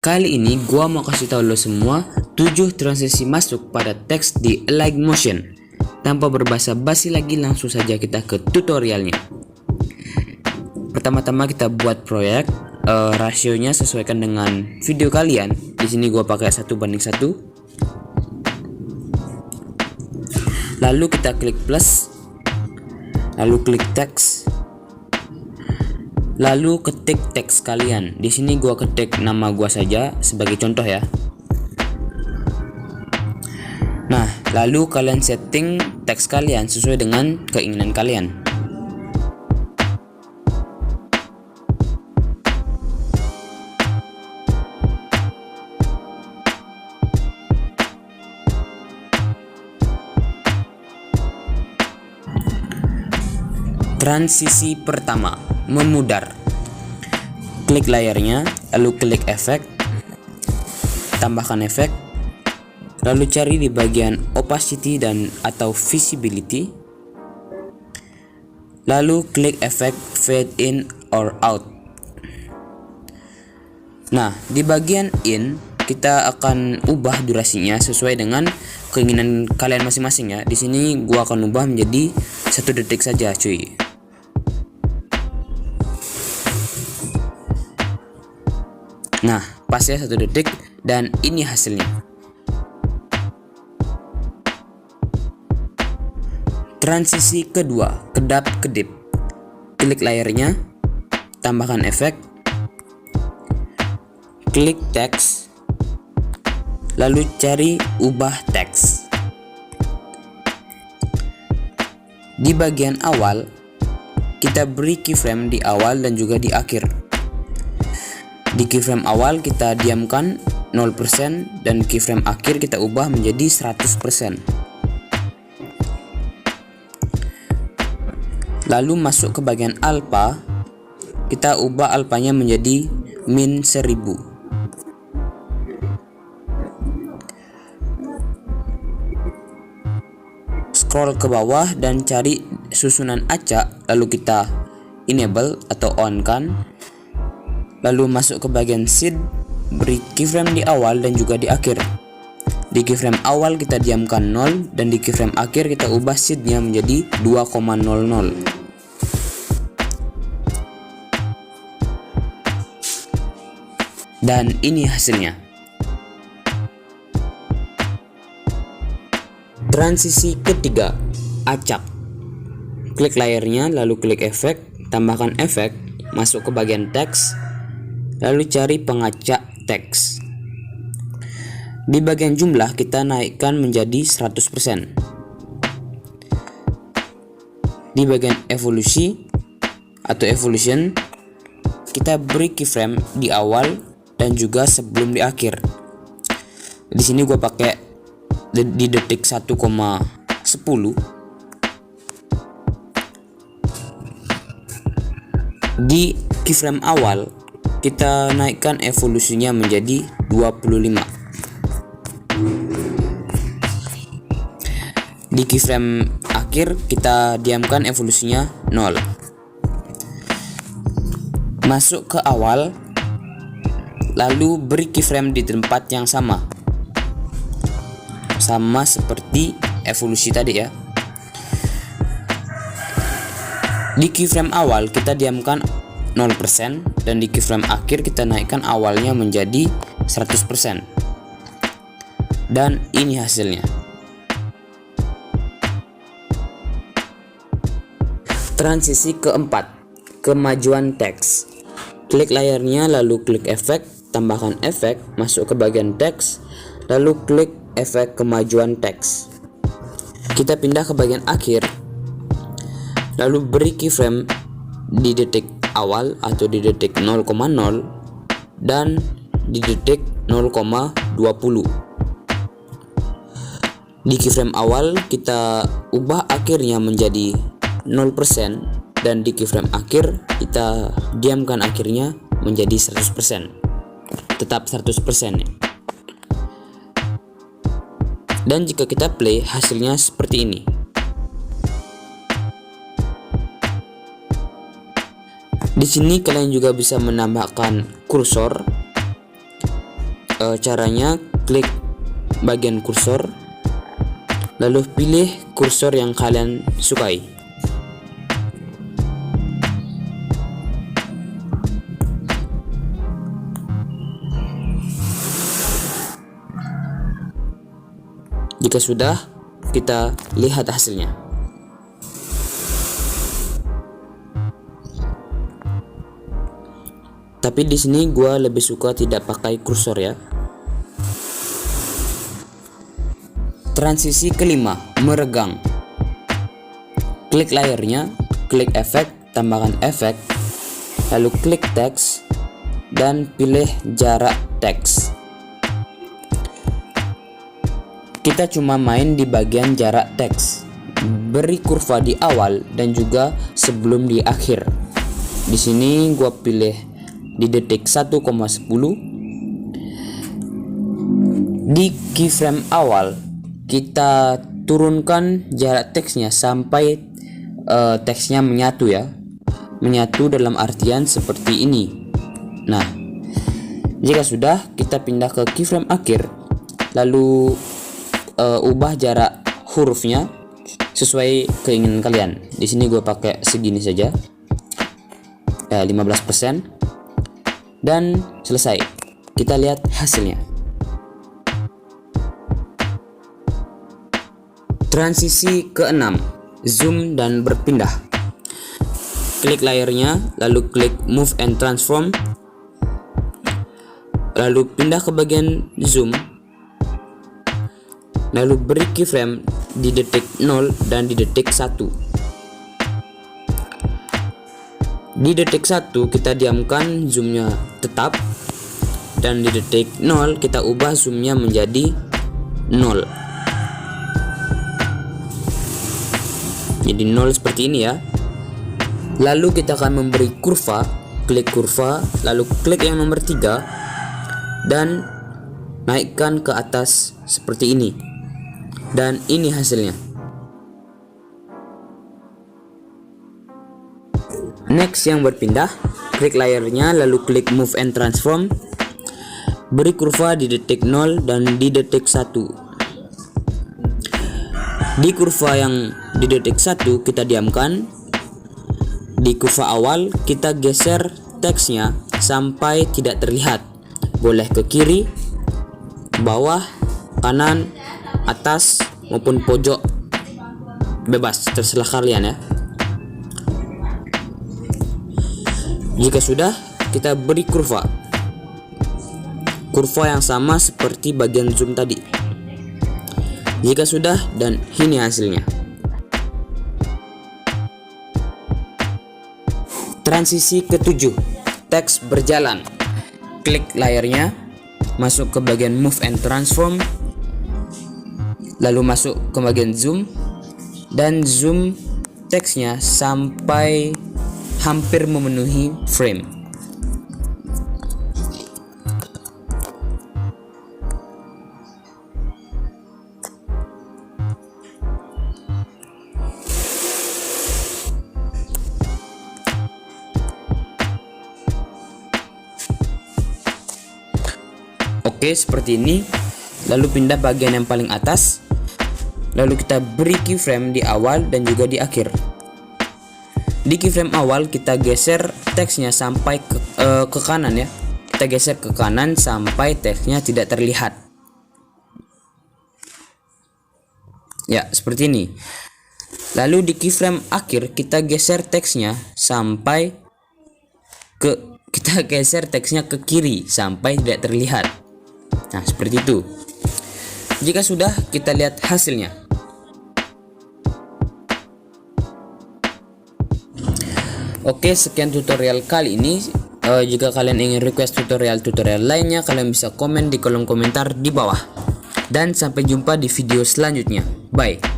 Kali ini gua mau kasih tahu lo semua 7 transisi masuk pada teks di Align Motion. Tanpa berbasa basi lagi, langsung saja kita ke tutorialnya. Pertama-tama kita buat proyek, rasionya sesuaikan dengan video kalian. Di sini gua pakai 1:1. Lalu kita klik plus, lalu klik teks, lalu ketik teks kalian. Di sini gua ketik nama gua saja sebagai contoh ya. Nah, lalu kalian setting teks kalian sesuai dengan keinginan kalian. Transisi pertama, memudar. Klik layarnya, lalu klik efek, tambahkan efek, lalu cari di bagian opacity dan atau visibility, lalu klik efek fade in or out. Nah, di bagian in kita akan ubah durasinya sesuai dengan keinginan kalian masing-masing ya. Di sini gua akan ubah menjadi 1 detik saja, cuy. Nah, pas ya 1 detik, dan ini hasilnya. Transisi kedua, kedap-kedip. Klik layarnya, tambahkan efek, klik teks, lalu cari ubah teks. Di bagian awal, kita beri keyframe di awal dan juga di akhir. Di keyframe awal kita diamkan 0% dan keyframe akhir kita ubah menjadi 100%. Lalu masuk ke bagian alpha, kita ubah alphanya menjadi min 1000. Scroll ke bawah dan cari susunan acak, lalu kita enable atau on kan. Lalu masuk ke bagian seed, beri keyframe di awal dan juga di akhir. Di keyframe awal kita diamkan 0 dan di keyframe akhir kita ubah seednya menjadi 2,00. Dan ini hasilnya. Transisi ketiga, acak. Klik layarnya, lalu klik efek, tambahkan efek, masuk ke bagian teks, lalu cari pengacak teks. Di bagian jumlah kita naikkan menjadi 100%. Di bagian evolusi atau evolution, kita beri keyframe di awal dan juga sebelum di akhir. Di sini gua pakai di detik 1,10. Di keyframe awal kita naikkan evolusinya menjadi 25. Di keyframe akhir kita diamkan evolusinya 0. Masuk ke awal, lalu beri keyframe di tempat yang sama seperti evolusi tadi ya. Di keyframe awal kita diamkan 0% dan di keyframe akhir kita naikkan awalnya menjadi 100%. Dan ini hasilnya. Transisi keempat, kemajuan teks. Klik layarnya, lalu klik efek, tambahkan efek, masuk ke bagian teks, lalu klik efek kemajuan teks. Kita pindah ke bagian akhir, lalu beri keyframe di detik awal atau di detik 0,0 dan di detik 0,20. Di keyframe awal kita ubah akhirnya menjadi 0% dan di keyframe akhir kita diamkan akhirnya menjadi 100%. Tetap 100% ya. Dan jika kita play, hasilnya seperti ini. Di sini kalian juga bisa menambahkan kursor Caranya klik bagian kursor, lalu pilih kursor yang kalian sukai. Jika sudah, kita lihat hasilnya. Tapi di sini gua lebih suka tidak pakai kursor ya. Transisi kelima, meregang. Klik layarnya, klik efek, tambahkan efek, lalu klik teks dan pilih jarak teks. Kita cuma main di bagian jarak teks. Beri kurva di awal dan juga sebelum di akhir. Di sini gua pilih di detik 1,10. Di keyframe awal kita turunkan jarak teksnya sampai teksnya menyatu ya. Menyatu dalam artian seperti ini. Nah, jika sudah, kita pindah ke keyframe akhir, lalu ubah jarak hurufnya sesuai keinginan kalian. Di sini gue pakai segini saja, 15%, dan selesai. Kita lihat hasilnya. Transisi keenam, zoom dan berpindah. Klik layarnya, lalu klik move and transform, lalu pindah ke bagian zoom, lalu beri keyframe di detik 0 dan di detik 1. Di detik 1 kita diamkan zoomnya tetap, dan di detik 0 kita ubah zoomnya menjadi 0. Jadi 0 seperti ini ya. Lalu kita akan memberi kurva, klik kurva, lalu klik yang nomor 3 dan naikkan ke atas seperti ini. Dan ini hasilnya. Next yang berpindah, klik layarnya lalu klik move and transform. Beri kurva di detik 0 dan di detik 1. Di kurva yang di detik 1 kita diamkan. Di kurva awal kita geser teksnya sampai tidak terlihat. Boleh ke kiri, bawah, kanan, atas maupun pojok, bebas, terserah kalian ya. Jika sudah, kita beri kurva yang sama seperti bagian zoom tadi. Jika sudah, dan ini hasilnya. Transisi ketujuh, teks berjalan. Klik layarnya, masuk ke bagian move and transform, lalu masuk ke bagian zoom dan zoom teksnya sampai hampir memenuhi frame. Oke, seperti ini. Lalu pindah bagian yang paling atas. Lalu kita beri keyframe di awal dan juga di akhir. Di keyframe awal kita geser teksnya sampai ke kanan ya. Kita geser ke kanan sampai teksnya tidak terlihat. Ya, seperti ini. Lalu di keyframe akhir kita geser teksnya sampai ke kiri sampai tidak terlihat. Nah, seperti itu. Jika sudah, kita lihat hasilnya. Oke, sekian tutorial kali ini. Jika kalian ingin request tutorial lainnya, kalian bisa komen di kolom komentar di bawah. Dan sampai jumpa di video selanjutnya. Bye.